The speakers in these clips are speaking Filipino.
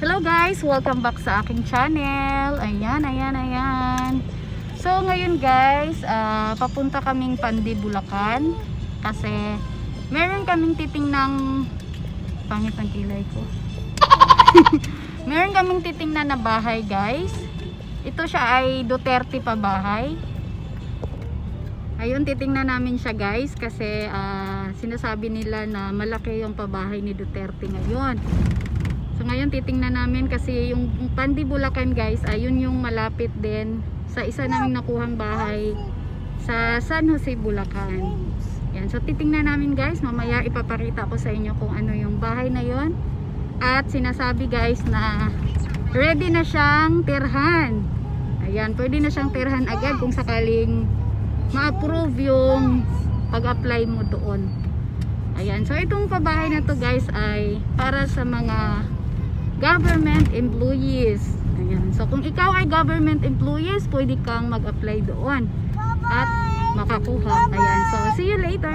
Hello guys, welcome back sa aking channel. Ayan. So ngayon guys, papunta kaming Pandi, Bulacan kasi meron kaming titingnang pangit ang kilay ko. Meron kaming titingnan na bahay guys. Ito siya ay Duterte pa bahay. Ayun, titingnan namin siya guys kasi sinasabi nila na malaki yung pabahay ni Duterte ngayon. So ngayon titingnan namin kasi yung Pandi, Bulacan guys, ayun yung malapit din sa isa naming nakuhang bahay sa San Jose, Bulacan. Yan, so titingnan namin guys, mamaya ipapakita ko sa inyo kung ano yung bahay na yon. At sinasabi guys na ready na siyang tirhan. Ayan, pwede na siyang tirhan agad kung sakaling ma-approve yung pag-apply mo doon. Ayan, so itong pabahay na to guys ay para sa mga government employees. Ayan, so kung ikaw ay government employees, pwede kang mag-apply doon at makakuha. Ayan, so see you later.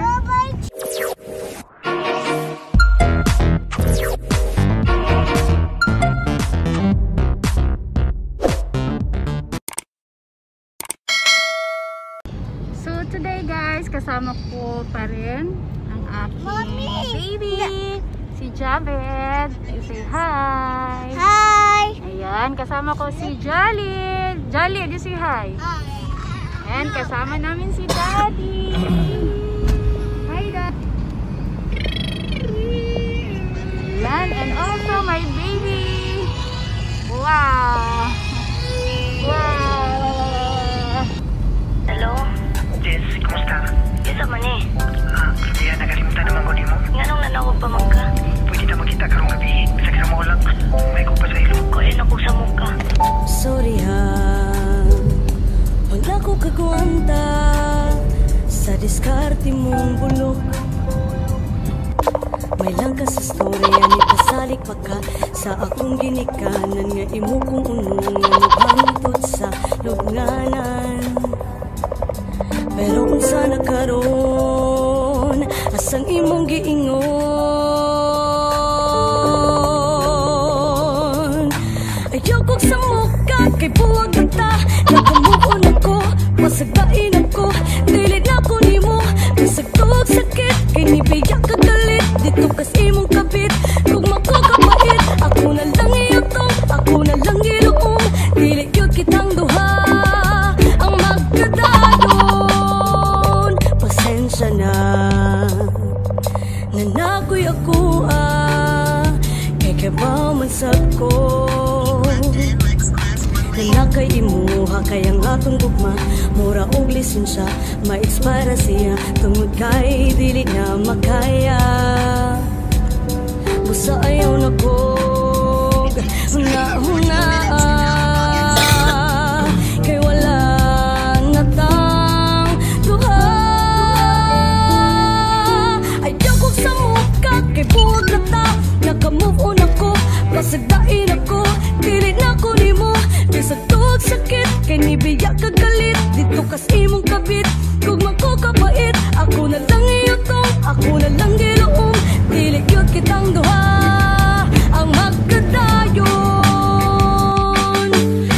So today guys, kasama ko pa rin ang aking baby, si Javed. Say hi. Hi. Ayan, kasama ko si Jolly. Jolly, do say hi. Hi. And kasama namin si Daddy. Hi Dad. Ayan, and also my baby. Wow. Wow. Hello? Jess, kumusta? Yes, man eh. Kaya nakalimutan naman ko nimo. Nga nung nanawag pa man ka. Pwede na magkita karong gabi. Bisag sa mo lang. May ko pa sa ilo. Kuhin ako sa muka. Sorry ha, wala ko kagwanta sa diskarte mong bulok. May lang ka sa storya, ni pasalik pa ka sa akong ginikanan nga imo kong unong nga naghangtod sa lubnganan. Pero kung sana karon, asang imong giingon? Ayaw kong sa mukha, kay buwag na ta. Nakamukon ako, masagdain ako. Dili na ko ni mo, masagtog sakit. Kay nibiyak ka galit, dito kas imong kabit. Kung makakapait, ako na lang iyotong, ako na lang iluong. Dili yun kitang duha, ang magkadayon. Pasensya na, nanakoy ako kay kabaw man sab ko. Nanakay imuha kaya nga atong gugma, mura og lisensya, ma-expire siya. Tungod kay dili na makaya, busa ayaw na kog huna-huna. Kay wala nga tang duha. Ayaw kog sa mukha, kay buwag na ta. Naka-move on ako, pasagdain ako. Dili na ko ni mo, bisag tuwag sakit. Kay nibiyak ka galit, dito kas imong kabit. Kung magkukabait, ako na lang iyotong, ako na lang giluong. Dili yun kitang duha, ang magkadayon.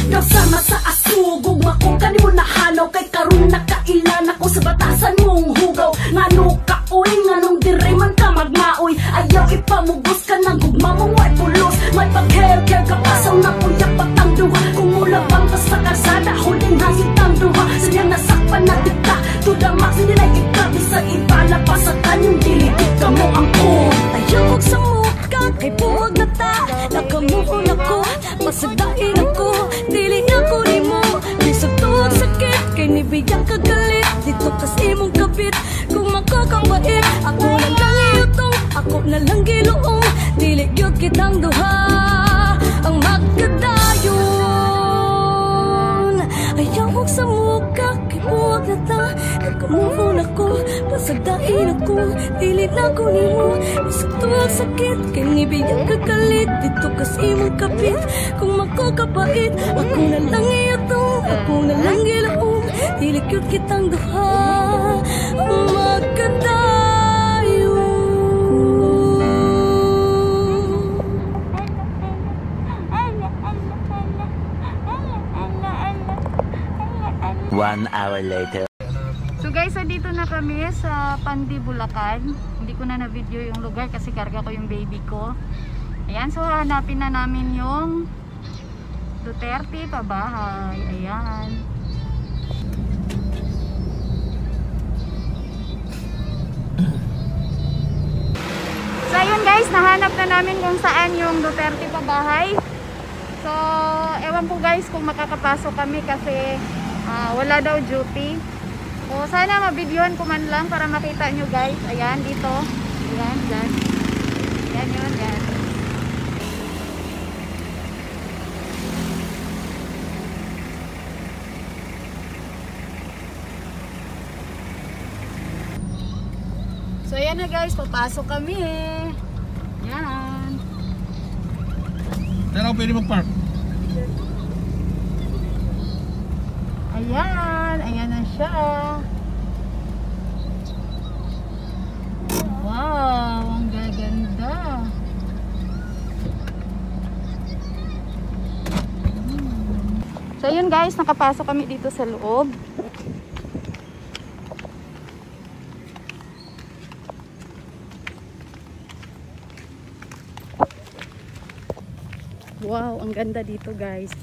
Kasama sa asugog, makukani mo na hanaw. Kay karon nakailan ako sa batasan mong hugaw. Ngano ka uy, nganong dire man ka magmaoy. Ayaw ipamugos ka ng gugma mong way pulos. May pag-care-care ka pasaw na kuyak patang duha. Kung mula bang ka sa karsada, huling hangit ang duha. Sayang nasakpan na tika, to the max hindi na ikabi sa iba. Napasakan yung diligid ka mo ang kun. Ayaw kog sa mukha, kay buwag na ta. Nakamove on ako, pasagdain ako. Dili na ko ni mo, bisag tuwag sakit. Kay nibiyak ka galit, dito kas imong kabit. Kung makakabait, ako na lang iyotong, ako na lang giluong. Dili yun kitang duha, ang magkadayon. Ayaw kog sa mukha, kay buwag na ta. Nakamove on ako, pasagdain ako. Dili na ko ni mo, bisag tuwag sakit. Kay nibiyak ka galit, dito kas imong kabit. Kung makakabait, ako na lang iyotong, ako na lang giluong. Dili yun kitang duha, ang magkadayon. 1 hour later. So guys, dito na kami sa Pandi, Bulacan. Hindi ko na na-video yung lugar kasi karga ko yung baby ko. Ayan, so hanapin na namin yung Duterte pabahay. Ayan. So ayun guys, nahanap na namin kung saan yung Duterte pabahay. So, ewan po guys kung makakapasok kami kasi wala daw duty. So, sana mabidyohan ko man lang para makita nyo guys. Ayan, dito. Ayan, dyan. Ayan yun, yan. So, ayan na guys. Papasok kami. Ayan. Saan ako pwede mag-park? Ayan. Ayan na siya. Wow. Ang gaganda. So yun guys, nakapasok kami dito sa loob. Wow, ang ganda dito guys.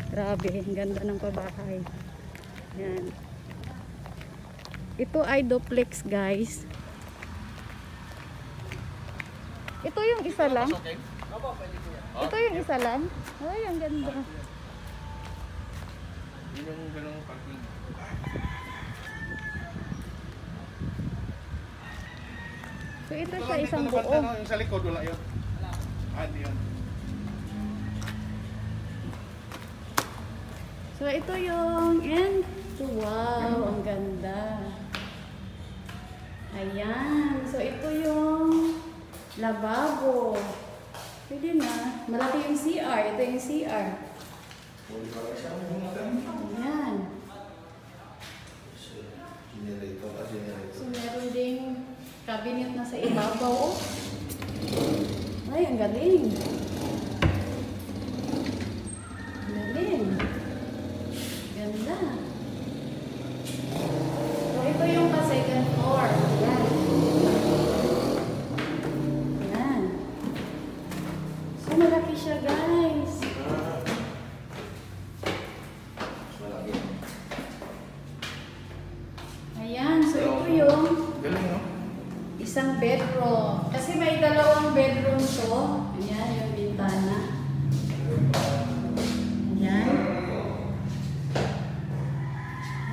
Grabe, ang ganda ng pabahay. Yan. Ito ay duplex guys. Ito yung isa lang. Ito yung isa lang. Ay, ang ganda. Yung ganong parking. So ito siya isang buo. Yung sa likod wala yun. Hindi yun. So ito yung end. Wow, ang ganda. Ayan. So ito yung lababo. Pwede na. Malaki yung CR. Ito yung CR. Ayan. So meron ding cabinet na sa ibabaw. Ay, ang galing. Ang galing. Ganda. So ito yung second floor. Ayan. Ayan. So malaki siya guys. Ayan. So ito yung isang bedroom. Kasi may dalawang bedroom to. Ayan yung bintana. Ayan.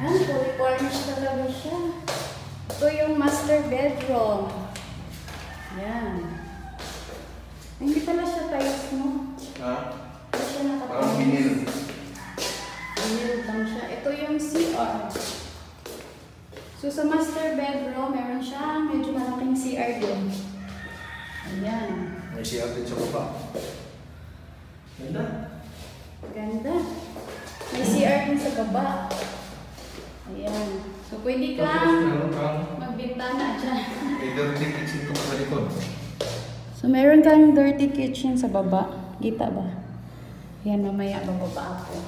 Ayan, fully furnished talaga siya. Ito yung master bedroom. Ayan. Hindi pala siya tiles, no? Ha? Hindi siya nakatiles. Parang vinil. Vinil lang siya. Ito yung CR. So sa master bedroom, meron siya medyo malaking CR din. Ayan. May CR din sa baba. Ganda. Ganda. May CR din sa baba. Ayan. So pwede ka magbintana dyan. May dirty kitchen ko sa likod. So meron kang dirty kitchen sa baba. Kita ba? Ayan, mamaya bababa ako.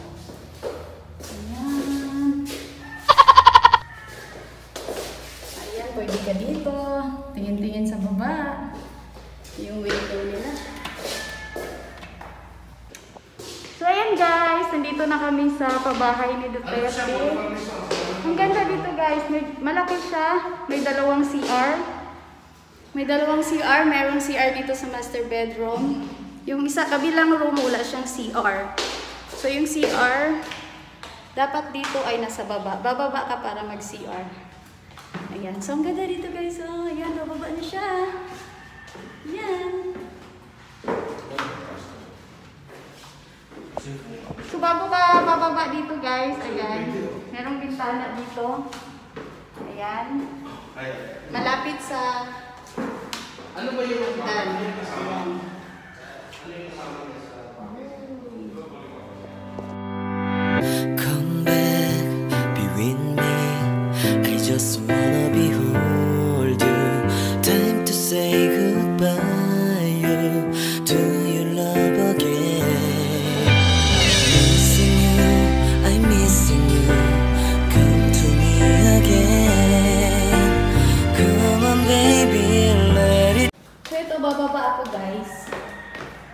Ayan. Ayan, pwede ka dito. Tingin-tingin sa baba. Yung window nila. So ayan guys, nandito na kami sa pabahay ni Duterte. Ang ganda dito guys, malaki siya, may dalawang CR. May dalawang CR, mayroong CR dito sa master bedroom. Yung isa, kabilang room, wala siyang CR. So yung CR, dapat dito ay nasa baba. Bababa ka para mag-CR. Ayan, so ang ganda dito guys. Oh, ayan, bababa na siya. Ayan. So bago ka bababa dito guys, ayan, merong bintana dito. Ayan. Malapit sa Ano ba yung dan. Ayan. Come back, be with me. I just wanna behold you. Time to say goodbye. You to your love again. Missing you, I'm missing you. bababa ako guys.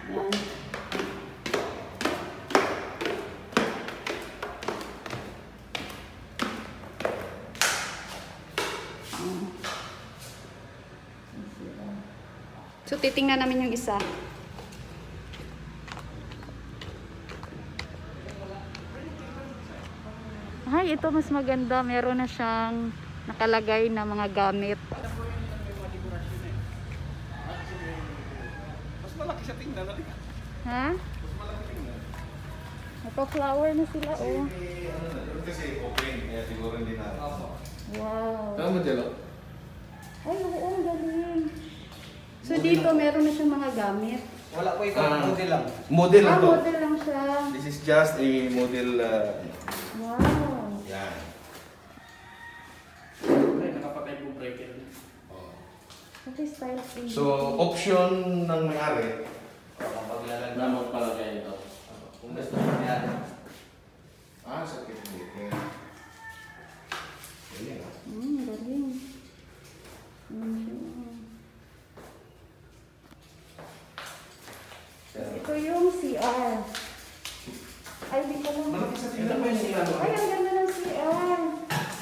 Yan. So, titingnan namin yung isa. Ay, ito mas maganda. Meron na siyang nakalagay na mga gamit. Mas malaki siya tingnan. Ha? Napa-flower na sila, oh. Kasi open, kaya siguro hindi na. Wow. Saan mo dyan? Ay, oo, ang galing. So, dito meron na siyang mga gamit. Wala po ito, model lang. Model lang to. Model lang siya. This is just a model. Wow. Yan. Ay, nakapatay po breaker. Okay, style free. So, option ng may-ari. Kapag lalagyan mo pala kayo ito. Kung gusto mo yan. Sakit dito. Galing. Ito yung CR. Ay, di ko lang. Malaki sa Ito po yung CR. Ay, ang ganda ng CR.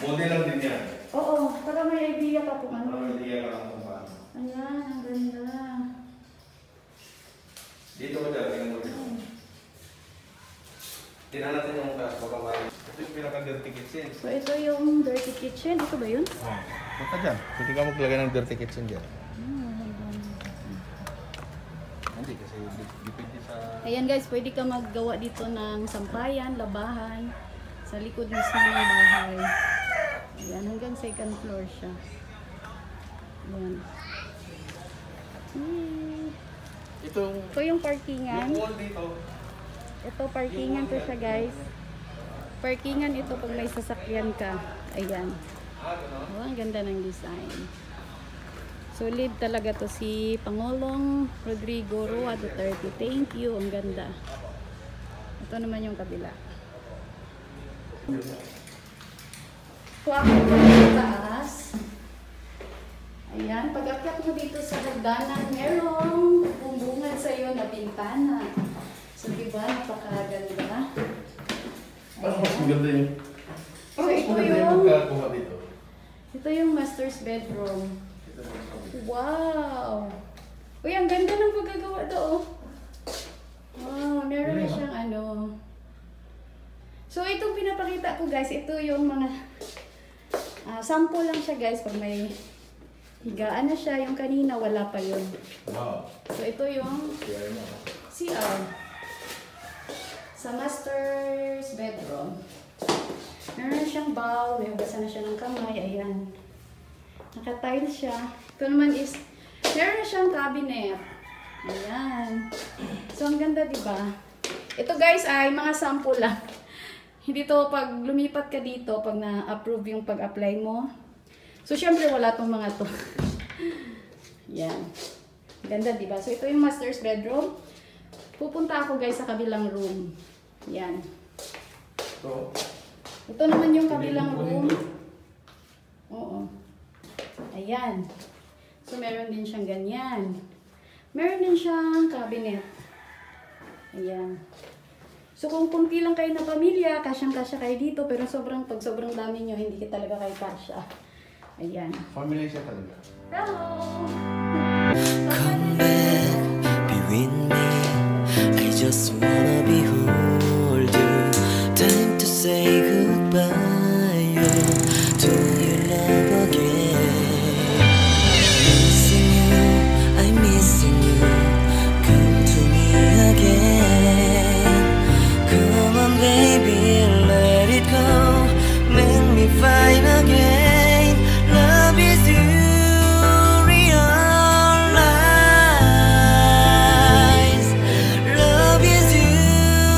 Model lang din yan. Oo, para may idea ka kung ano. Para may idea ka lang kung paano. Ayan, ang ganda. Dito ko dyan, tingnan mo dito. Tingnan natin yung baka mali. Ito yung pinaka-dirty kitchen. So, ito yung dirty kitchen. Ito ba yun? Punta dyan. Pwede ka maglagay ng dirty kitchen dyan. Hindi kasi depende sa... Ayan guys, pwede ka maggawa dito ng sampayan, labahan, sa likod mismo ng bahay. Ayan, hanggang second floor siya. Ayan. Ito yung parkingan. Yung wall dito. Ito, parkingan to siya guys. Parkingan ito pag may sasakyan ka. Ayan. Oh, ang ganda ng design. Solid talaga to si Pangulong Rodrigo Roa Duterte. Thank you. Ang ganda. Ito naman yung kabila. So, ako po sa taas. Ayan. Pag-akyat mo dito sa hagdanan, merong bumbungan sa iyo na bintana. So, diba? Napakaganda. Mas maganda yun. So, ito yung... Ito yung master's bedroom. Wow! Uy, ang ganda ng paggagawa to, oh. Wow, meron na siyang ano. So, itong pinapakita ko, guys, ito yung mga sample lang siya, guys, pag may higaan na siya. Yung kanina, wala pa yun. Wow. So, ito yung CR. Sa master's bedroom. Meron na siyang bowl, may hugasan na siya ng kamay, ayan. Naka-tile siya. Ito naman is, meron na siyang cabinet. Ayan. So, ang ganda, diba? Ito guys ay mga sample lang. Hindi to pag lumipat ka dito, pag na-approve yung pag-apply mo. So, syempre wala tong mga to. Yan. Ganda, diba? So, ito yung master's bedroom. Pupunta ako guys sa kabilang room. Yan. Ito naman yung kabilang room. Oo. Ayan. So, meron din siyang ganyan. Meron din siyang cabinet. Ayan. So, kung kunti lang kayo na pamilya, kasyang-kasya kayo dito. Pero pag sobrang dami nyo, hindi talaga kayo kasya. Ayan. Family siya talaga. Hello! Come back, be with me. I just wanna behold you. Time to say goodbye to your love again. Missing you, I'm missing you. Come to me again. Come on, baby, let it go. Make me fine again. Love is you. Realize, love is you.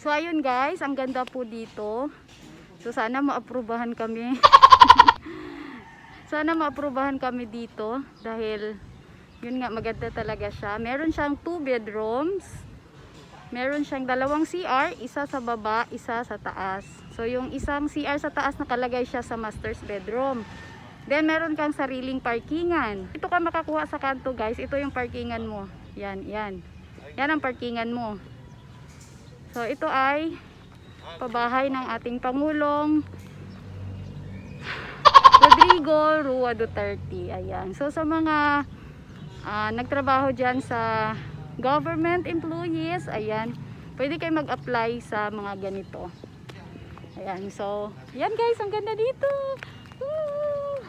So ayun guys, ang ganda po dito. So sana maaprubahan kami. Sana maaprubahan kami dito dahil yun nga, maganda talaga siya. Meron siyang 2 bedrooms. Meron siyang 2 CR, isa sa baba, isa sa taas. So yung isang CR sa taas nakalagay siya sa master's bedroom. Then meron kang sariling parkingan. Ito ka makakuha sa kanto guys. Ito yung parkingan mo. Yan, yan. Yan ang parkingan mo. So ito ay pabahay ng ating Pangulong Rodrigo Rua Duterte. Ayan. So sa mga nagtrabaho dyan sa government employees, ayan, pwede kayo mag-apply sa mga ganito. Ayan, so yan guys, ang ganda dito. Woo!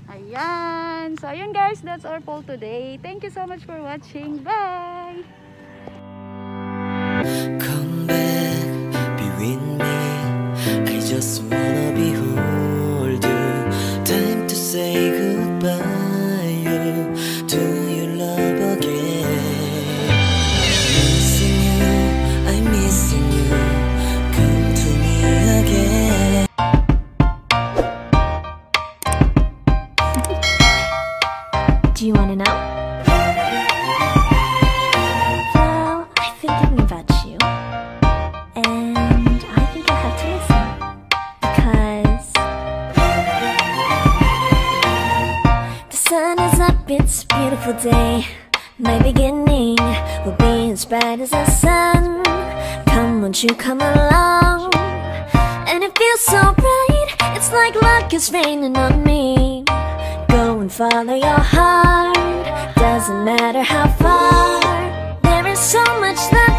Ayan, so ayun guys, that's all for today. Thank you so much for watching. Bye! Come back, be with me. I just wanna behold you. Time to say goodbye to your love again. Missing you, I'm missing you. Come to me again. Do you wanna know? Well, I've been thinking about you, and I think I'll have to listen, because the sun is up, it's a beautiful day. My beginning will be as bright as the sun. Come, won't you come along? And it feels so bright, it's like luck is raining on me. Go and follow your heart, doesn't matter how far. There is so much that